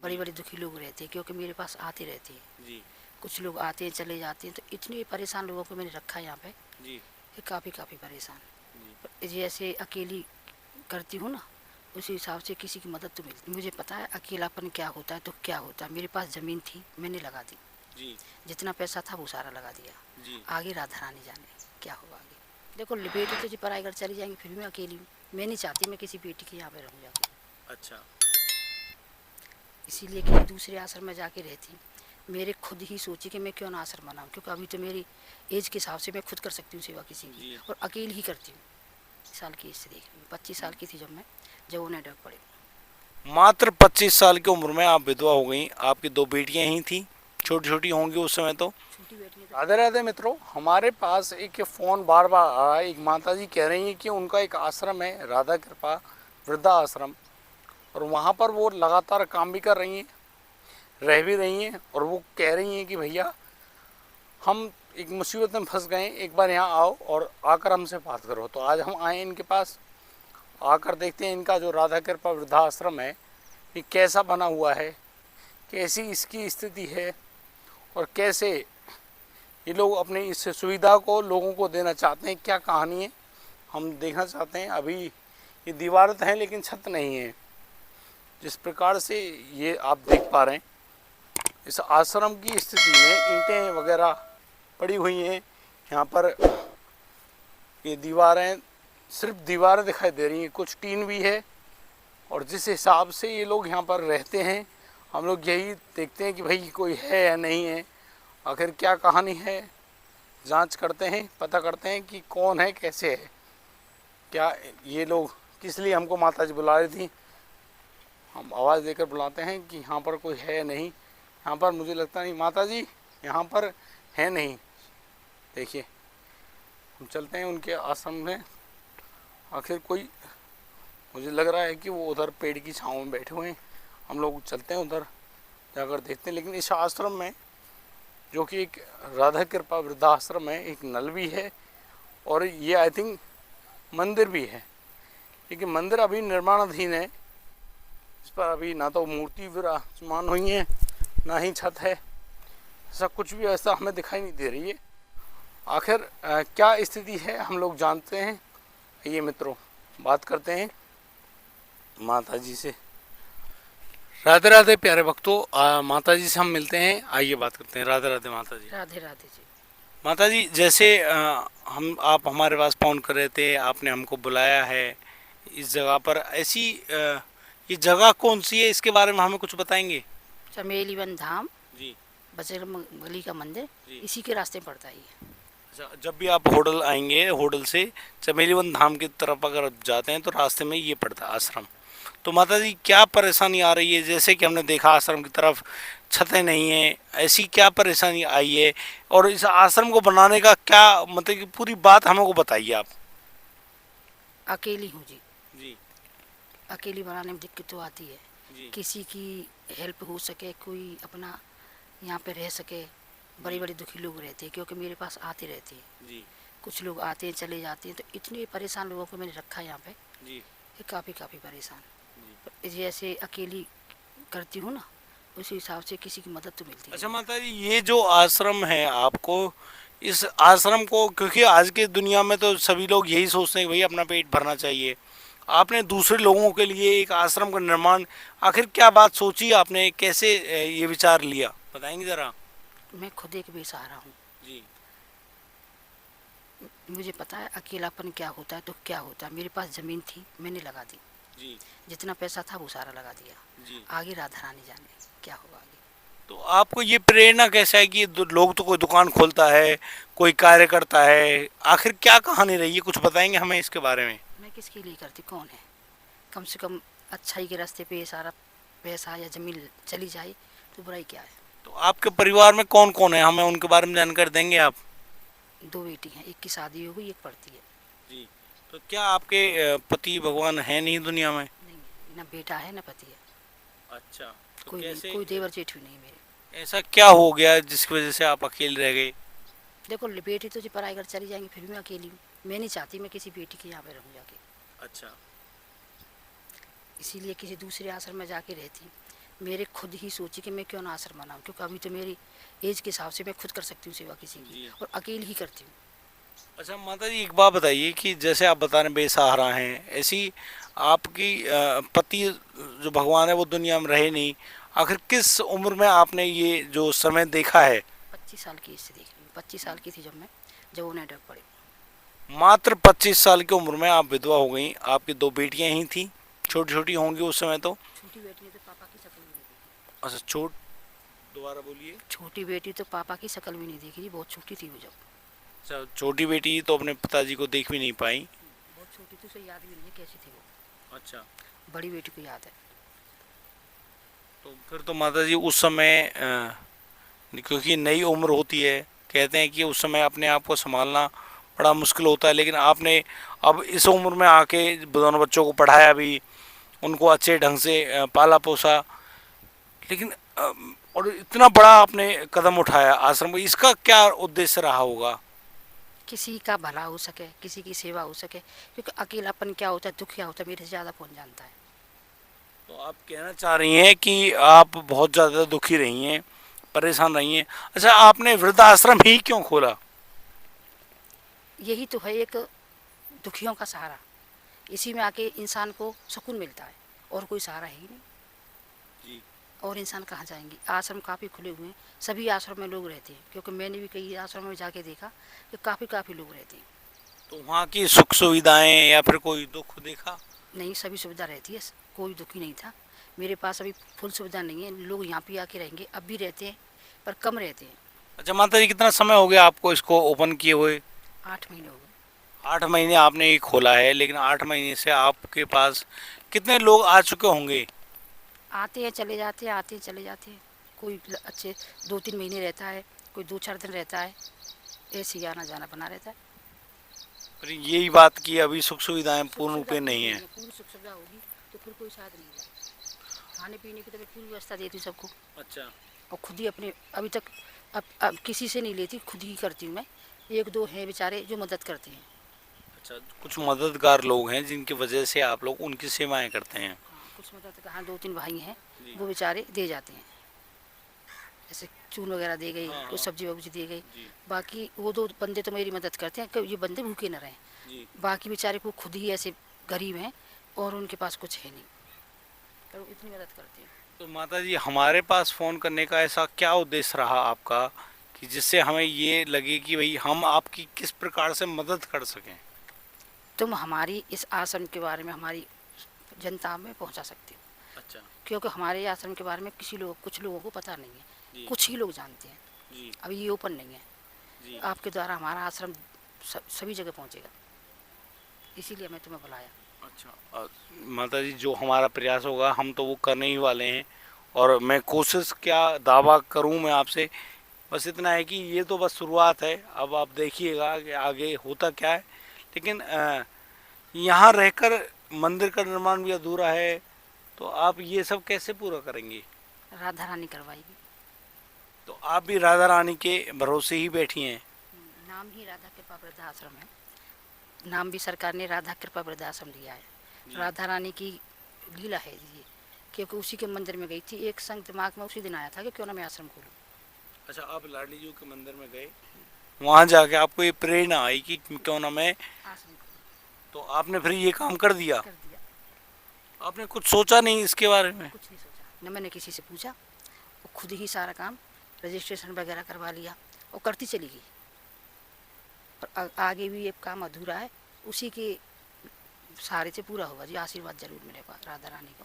बड़ी बड़ी दुखी लोग रहते हैं, क्योंकि मेरे पास आते रहते हैं जी कुछ लोग आते हैं चले जाते हैं, तो इतने परेशान लोगों को मैंने रखा है यहाँ पे जी कि काफ़ी परेशान। जी पर जैसे अकेली करती हूँ ना, उसी हिसाब से किसी की मदद तो मिलती। मुझे पता है अकेलापन क्या होता है, तो क्या होता है। मेरे पास ज़मीन थी, मैंने लगा दी, जी जितना पैसा था वो सारा लगा दिया। जी आगे राधा रानी जाने क्या होगा आगे। देखो बेटी तो जी पराई घर चली जाएंगी, फिर भी मैं अकेली हूँ। मैं नहीं चाहती मैं किसी बेटी के यहाँ पे रहूँ जाके, अच्छा इसीलिए कि दूसरे आश्रम में जाके रहती। मेरे खुद ही सोची कि मैं क्यों ना आश्रम बनाऊँ, क्योंकि अभी तो मेरी एज के हिसाब से मैं खुद कर सकती हूँ सेवा किसी की, जी और अकेली ही करती हूँ। साल की एज से देख रही हूँ, 25 साल की थी जब उन्हें डर पड़े। मात्र 25 साल की उम्र में आप विधवा हो गई। आपकी दो बेटियां ही थी, छोटी छोटी होंगी उस समय तो। छोटी बेटी ने तो राधे राधे मित्रों, हमारे पास एक फ़ोन बार बार आ रहा है। एक माता जी कह रही हैं कि उनका एक आश्रम है, राधा कृपा वृद्धा आश्रम, और वहाँ पर वो लगातार काम भी कर रही हैं, रह भी रही हैं, और वो कह रही हैं कि भैया हम एक मुसीबत में फंस गए, एक बार यहाँ आओ और आकर हमसे बात करो। तो आज हम आए इनके पास, आकर देखते हैं इनका जो राधा कृपा वृद्धा आश्रम है ये कैसा बना हुआ है, कैसी इसकी स्थिति है, और कैसे ये लोग अपनी इस सुविधा को लोगों को देना चाहते हैं, क्या कहानी है हम देखना चाहते हैं। अभी ये दीवार तो है लेकिन छत नहीं है। जिस प्रकार से ये आप देख पा रहे हैं, इस आश्रम की स्थिति में ईंटें वगैरह पड़ी हुई हैं। यहाँ पर ये दीवारें, सिर्फ दीवारें दिखाई दे रही हैं, कुछ टीन भी है। और जिस हिसाब से ये लोग यहाँ पर रहते हैं, हम लोग यही देखते हैं कि भाई कोई है या नहीं है, आखिर क्या कहानी है। जांच करते हैं, पता करते हैं कि कौन है, कैसे है, क्या ये लोग किस लिए हमको माता जी बुला रही थी। हम आवाज़ देकर बुलाते हैं कि यहाँ पर कोई है नहीं। यहाँ पर मुझे लगता नहीं माता जी यहाँ पर है नहीं। देखिए हम चलते हैं उनके आश्रम में, आखिर कोई, मुझे लग रहा है कि वो उधर पेड़ की छाँव में बैठे हुए हैं। हम लोग चलते हैं उधर जाकर देखते हैं। लेकिन इस आश्रम में, जो कि एक राधा कृपा वृद्धाश्रम है, एक नल भी है, और ये आई थिंक मंदिर भी है, लेकिन मंदिर अभी निर्माणाधीन है। इस पर अभी ना तो मूर्ति विराजमान हुई है, ना ही छत है, ऐसा कुछ भी ऐसा हमें दिखाई नहीं दे रही है। आखिर क्या स्थिति है हम लोग जानते हैं। ये मित्रों बात करते हैं माता जी से। राधे राधे प्यारे भक्तों, माता जी से हम मिलते हैं, आइए बात करते हैं। राधे राधे माता जी। राधे राधे जी। माता जी, जैसे हम आप हमारे पास फ़ोन कर रहे थे, आपने हमको बुलाया है इस जगह पर, ऐसी ये जगह कौन सी है, इसके बारे में हमें कुछ बताएंगे। चमेली वन धाम, जी बजरंग बली का मंदिर, जी। इसी के रास्ते में पड़ता है ये। अच्छा, जब भी आप होडल आएंगे, होडल से चमेलीवन धाम की तरफ अगर जाते हैं तो रास्ते में ये पड़ता है आश्रम। तो माता जी क्या परेशानी आ रही है, जैसे कि हमने देखा आश्रम की तरफ छतें नहीं है, ऐसी क्या परेशानी आई है, और इस आश्रम को बनाने का क्या मतलब कि पूरी बात हमें को बताइए आप। अकेली हूँ जी। जी अकेली बनाने में दिक्कत तो आती है, जी किसी की हेल्प हो सके, कोई अपना यहाँ पे रह सके। बड़ी जी बड़ी दुखी लोग रहते हैं, क्योंकि मेरे पास आते रहते हैं जी कुछ लोग आते हैं चले जाते हैं, तो इतने परेशान लोगों को मैंने रखा है यहाँ पे जी कि काफ़ी परेशान। जी। पर जैसे अकेली करती हूँ ना, उसी हिसाब से किसी की मदद तो मिलती अच्छा नहीं है। माता जी, ये जो आश्रम है आपको, इस आश्रम को, क्योंकि आज की दुनिया में तो सभी लोग यही सोचते हैं कि भाई अपना पेट भरना चाहिए, आपने दूसरे लोगों के लिए एक आश्रम का निर्माण, आखिर क्या बात सोची आपने, कैसे ये विचार लिया, बताएंगे ज़रा। मैं खुद एक बेसहारा हूँ। जी मुझे पता है अकेलापन क्या होता है, तो क्या होता है। मेरे पास ज़मीन थी, मैंने लगा दी, जी जितना पैसा था वो सारा लगा दिया। जी। आगे राधा रानी जाने क्या होगा आगे। तो आपको ये प्रेरणा कैसा है कि लोग तो कोई दुकान खोलता है, कोई कार्य करता है, आखिर क्या कहानी रही है, कुछ बताएंगे हमें इसके बारे में। मैं किसके लिए करती, कौन है। कम से कम अच्छाई के रास्ते पे ये सारा पैसा या ज़मीन चली जाए तो बुराई क्या है। तो आपके परिवार में कौन कौन है, हमें उनके बारे में जानकारी देंगे आप। 2 बेटी हैं, एक की शादी हो गई, एक पढ़ती है। जी। तो क्या आपके पति भगवान है नहीं दुनिया में। नहीं, ना बेटा है ना पति है। अच्छा। तो कोई नहीं, कैसे, कोई देवर जेठ भी नहीं मेरे। ऐसा क्या हो गया जिसकी वजह से आप अकेले रह गए। देखो बेटी तो जी पराई घर चली जाएंगी, फिर भी मैं अकेली हूँ। मैं नहीं चाहती मैं किसी बेटी के यहाँ पे रहूँ जाके, अच्छा। इसीलिए किसी दूसरे आश्रम में जाके रहती। मेरे खुद ही सोची कि मैं क्यों ना आश्रम बनाऊँ, क्योंकि अभी तो मेरी एज के हिसाब से मैं खुद कर सकती हूँ सेवा किसी की, जी। और अकेली ही करती हूँ। अच्छा माता जी, एक बात बताइए कि जैसे आप बता रहे हैं बेसहारा हैं, ऐसी आपकी पति जो भगवान है वो दुनिया में रहे नहीं, आखिर किस उम्र में आपने ये जो समय देखा है? 25 साल की एज से देख रही हूँ, 25 साल की थी जब उन्हें अटक पड़ी। मात्र 25 साल की उम्र में आप विधवा हो गई। आपकी दो बेटियां ही थी, छोटी छोटी होंगी उस समय तो। छोटी बेटी ने तो पापा की शक्ल भी नहीं देखी। अच्छा छोट दोबारा बोलिए। छोटी बेटी तो पापा की शक्ल भी नहीं देखी थी, बहुत छोटी थी वो जब। अच्छा छोटी बेटी तो अपने पिताजी को देख भी नहीं पाई। बहुत छोटी थी, उसे याद भी नहीं है कैसी थी वो। अच्छा। बड़ी बेटी को याद है। तो फिर तो माता जी उस समय क्योंकि नई उम्र होती है, कहते हैं कि उस समय अपने आप को संभालना बड़ा मुश्किल होता है, लेकिन आपने अब इस उम्र में आके दोनों बच्चों को पढ़ाया भी, उनको अच्छे ढंग से पाला पोसा, लेकिन और इतना बड़ा आपने कदम उठाया आश्रम, इसका क्या उद्देश्य रहा होगा? किसी का भला हो सके, किसी की सेवा हो सके, क्योंकि अकेलापन क्या होता है, दुख क्या होता है, मेरे से ज़्यादा कौन जानता है। तो आप कहना चाह रही हैं कि आप बहुत ज़्यादा दुखी रही हैं, परेशान रही हैं। अच्छा आपने वृद्धाश्रम ही क्यों खोला? यही तो है एक दुखियों का सहारा। इसी में आके इंसान को सुकून मिलता है, और कोई सहारा है ही नहीं। जी। और इंसान कहाँ जाएंगे। आश्रम काफ़ी खुले हुए हैं, सभी आश्रम में लोग रहते हैं, क्योंकि मैंने भी कई आश्रमों में जाके देखा कि काफ़ी लोग रहते हैं। तो वहाँ की सुख सुविधाएं या फिर कोई दुख देखा? नहीं, सभी सुविधा रहती है, कोई दुखी नहीं था। मेरे पास अभी फुल सुविधा नहीं है, लोग यहाँ पे आके रहेंगे, अब भी रहते हैं, पर कम रहते हैं। अच्छा माता जी, कितना समय हो गया आपको इसको ओपन किए हुए? 8 महीने हो गए। 8 महीने आपने ये खोला है, लेकिन 8 महीने से आपके पास कितने लोग आ चुके होंगे? आते हैं चले जाते हैं, आते हैं चले जाते हैं। कोई अच्छे 2-3 महीने रहता है, कोई 2-4 दिन रहता है, ऐसे ही आना जाना बना रहता है। पर यही बात कि अभी सुख सुविधाएं सुख पूर्ण रूप सुविधा से पूरी नहीं नहीं है। है, पूरी सुख सुविधा होगी तो फिर कोई साथ नहीं जाए। खाने पीने की तो मैं पूरी व्यवस्था देती हूँ सबको, अच्छा। और खुद ही अपने अभी तक अब किसी से नहीं लेती, खुद ही करती हूँ मैं। 1-2 हैं बेचारे जो मदद करते हैं। अच्छा कुछ मददगार लोग हैं जिनकी वजह से आप लोग उनकी सेवाएं करते हैं। हाँ, कुछ मदद का, हाँ 2-3 भाई हैं, जी। वो बेचारे दे जाते हैं। जैसे चून वगैरह दे गई, हाँ कुछ हाँ। सब्जी वब्जी दे गई। जी। बाकी वो 2 बंदे तो मेरी मदद करते हैं कि ये बंदे भूखे न रहें। जी। बाकी बेचारे को खुद ही ऐसे गरीब हैं, और उनके पास कुछ है नहीं, पर वो इतनी मदद करते हैं। तो माता जी हमारे पास फ़ोन करने का ऐसा क्या उद्देश्य रहा आपका कि जिससे हमें ये लगे कि भाई हम आपकी किस प्रकार से मदद कर सकें? तुम हमारी इस आश्रम के बारे में हमारी जनता में पहुंचा सकते हो, अच्छा। क्योंकि हमारे आश्रम के बारे में कुछ लोगों को पता नहीं है, जी। कुछ ही लोग जानते हैं। जी। अभी ये ओपन नहीं है। जी। आपके द्वारा हमारा आश्रम सभी जगह पहुंचेगा, इसीलिए मैं तुम्हें बुलाया। अच्छा माता जी जो हमारा प्रयास होगा हम तो वो करने ही वाले हैं, और मैं कोशिश क्या दावा करूं मैं आपसे, बस इतना है कि ये तो बस शुरुआत है, अब आप देखिएगा कि आगे होता क्या है। लेकिन यहाँ रहकर मंदिर का निर्माण भी अधूरा है, तो आप ये सब कैसे पूरा करेंगे? राधा रानी करवाएगी। तो आप भी राधा रानी के भरोसे ही बैठी हैं? नाम ही राधा कृपा वृद्धाश्रम है, नाम भी सरकार ने राधा कृपा वृद्धाश्रम दिया है। जी। राधा रानी की लीला है ये, क्योंकि उसी के मंदिर में गई थी, एक संग दिमाग में उसी दिन आया था कि क्यों ना मैं आश्रम खोलूँ। अच्छा आप लाडली जी के मंदिर में गए, वहाँ जाके आपको ये प्रेरणा आई कि क्यों ना मैं, आश्रम खोलूँ, तो आपने फिर ये काम कर दिया? कर दिया। आपने कुछ सोचा नहीं इसके बारे में? कुछ नहीं सोचा, न मैंने किसी से पूछा, वो खुद ही सारा काम रजिस्ट्रेशन वगैरह करवा लिया और करती चली गई। और आगे भी ये काम अधूरा है, उसी के सहारे से पूरा होगा जी। आशीर्वाद जरूर मिलेगा राधा रानी को,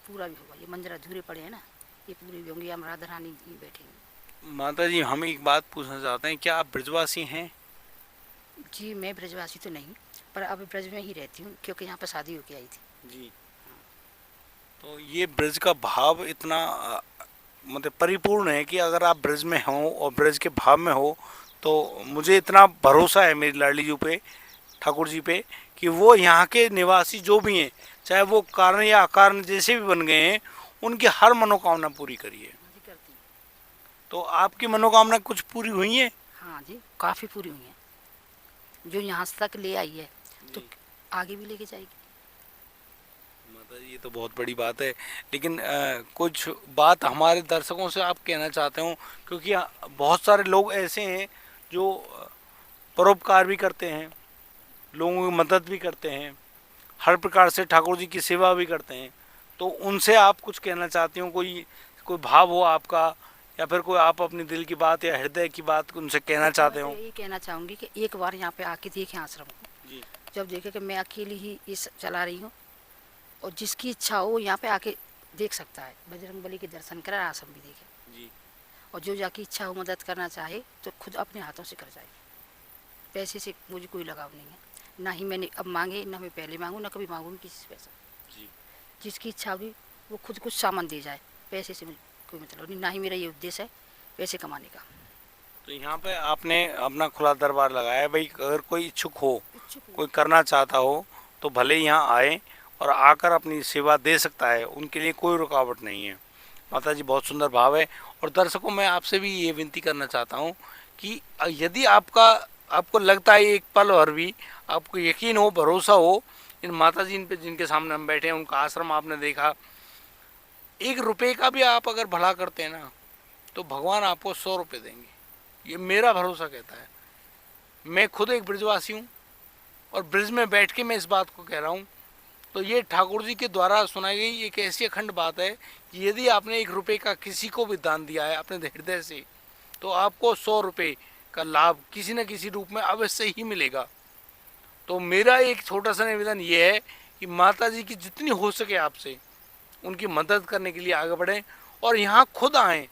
पूरा भी होगा। ये मंदिर अधूरे पड़े हैं ना, ये पूरे भी होंगे, हम राधा रानी ही बैठेंगे। माता जी हम एक बात पूछना चाहते हैं, क्या आप ब्रजवासी हैं? जी मैं ब्रजवासी तो नहीं, पर अब ब्रज में ही रहती हूँ, क्योंकि यहाँ पर शादी होके आई थी। जी। तो ये ब्रज का भाव इतना मतलब परिपूर्ण है कि अगर आप ब्रज में हो और ब्रज के भाव में हो, तो मुझे इतना भरोसा है मेरी लाडली जी पे, ठाकुर जी पे, कि वो यहाँ के निवासी जो भी हैं, चाहे वो कारण या अकारण जैसे भी बन गए हैं, उनकी हर मनोकामना पूरी करिए। जी करती हूँ। तो आपकी मनोकामना कुछ पूरी हुई है? हाँ जी, काफ़ी पूरी हुई हैं, जो यहाँ तक ले आई है तो जी। आगे भी लेके जाएगी। माता जी ये तो बहुत बड़ी बात है, लेकिन कुछ बात हमारे दर्शकों से आप कहना चाहते हो, क्योंकि बहुत सारे लोग ऐसे हैं जो परोपकार भी करते हैं, लोगों की मदद भी करते हैं, हर प्रकार से ठाकुर जी की सेवा भी करते हैं, तो उनसे आप कुछ कहना चाहती हो, कोई कोई भाव हो आपका, या फिर कोई आप अपने दिल की बात या हृदय की बात उनसे कहना चाहते मैं हो? तो यही कहना चाहूँगी कि एक बार यहाँ पे आके देखें आश्रम को। जी जब देखे कि मैं अकेली ही इस चला रही हूँ, और जिसकी इच्छा हो वो यहाँ पे आके देख सकता है, बजरंगबली के दर्शन करे, आश्रम भी देखे। जी और जो जाकी इच्छा हो मदद करना चाहे तो खुद अपने हाथों से कर जाए। पैसे से मुझे कोई लगाव नहीं है, ना ही मैंने अब मांगे, ना मैं पहले मांगू, ना कभी मांगूंगी किसी से पैसा। जी जिसकी इच्छा होगी वो खुद कुछ सामान दे जाए, पैसे से मुझे कोई मतलब नहीं, ना ही मेरा ये उद्देश्य है पैसे कमाने का। तो यहाँ पे आपने अपना खुला दरबार लगाया है भाई, अगर कोई इच्छुक हो, इच्छुक हूँ। कोई करना चाहता हो, तो भले ही यहाँ आए और आकर अपनी सेवा दे सकता है, उनके लिए कोई रुकावट नहीं है। माता जी बहुत सुंदर भाव है। और दर्शकों मैं आपसे भी ये विनती करना चाहता हूँ कि यदि आपको लगता है एक पल भर भी, आपको यकीन हो, भरोसा हो, इन माता जी इन पे जिनके सामने हम बैठे हैं, उनका आश्रम आपने देखा, 1 रुपये का भी आप अगर भला करते हैं ना, तो भगवान आपको 100 रुपये देंगे, ये मेरा भरोसा कहता है। मैं खुद एक ब्रजवासी हूँ, और ब्रज में बैठ के मैं इस बात को कह रहा हूँ। तो ये ठाकुर जी के द्वारा सुनाई गई एक ऐसी अखंड बात है कि यदि आपने 1 रुपये का किसी को भी दान दिया है अपने हृदय से, तो आपको 100 रुपये का लाभ किसी न किसी रूप में अवश्य ही मिलेगा। तो मेरा एक छोटा सा निवेदन ये है कि माता जी की जितनी हो सके आपसे उनकी मदद करने के लिए आगे बढ़ें, और यहाँ खुद आएँ।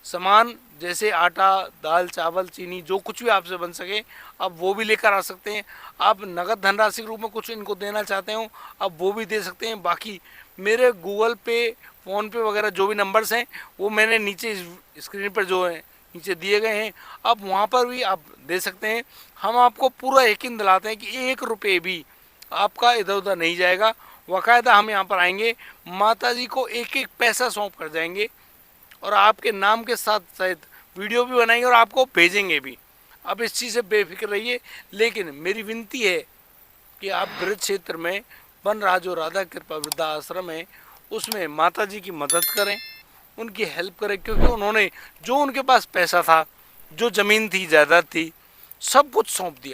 सामान जैसे आटा, दाल, चावल, चीनी, जो कुछ भी आपसे बन सके आप वो भी लेकर आ सकते हैं। आप नगद धनराशि के रूप में कुछ इनको देना चाहते हो, आप वो भी दे सकते हैं। बाकी मेरे गूगल पे, फ़ोन पे वगैरह जो भी नंबर्स हैं वो मैंने नीचे स्क्रीन पर जो है नीचे दिए गए हैं, आप वहाँ पर भी आप दे सकते हैं। हम आपको पूरा यकीन दिलाते हैं कि 1 रुपये भी आपका इधर उधर नहीं जाएगा। बाकायदा हम यहाँ पर आएंगे, माता जी को एक एक पैसा सौंप कर जाएंगे, और आपके नाम के साथ शायद वीडियो भी बनाएंगे और आपको भेजेंगे भी। आप इस चीज़ से बेफिक्र रहिए। लेकिन मेरी विनती है कि आप ब्रज क्षेत्र में बन रहा जो राधा कृपा वृद्धा आश्रम है, उसमें माता जी की मदद करें, उनकी हेल्प करें, क्योंकि उन्होंने जो उनके पास पैसा था, जो ज़मीन थी, जायदाद थी, सब कुछ सौंप दिया।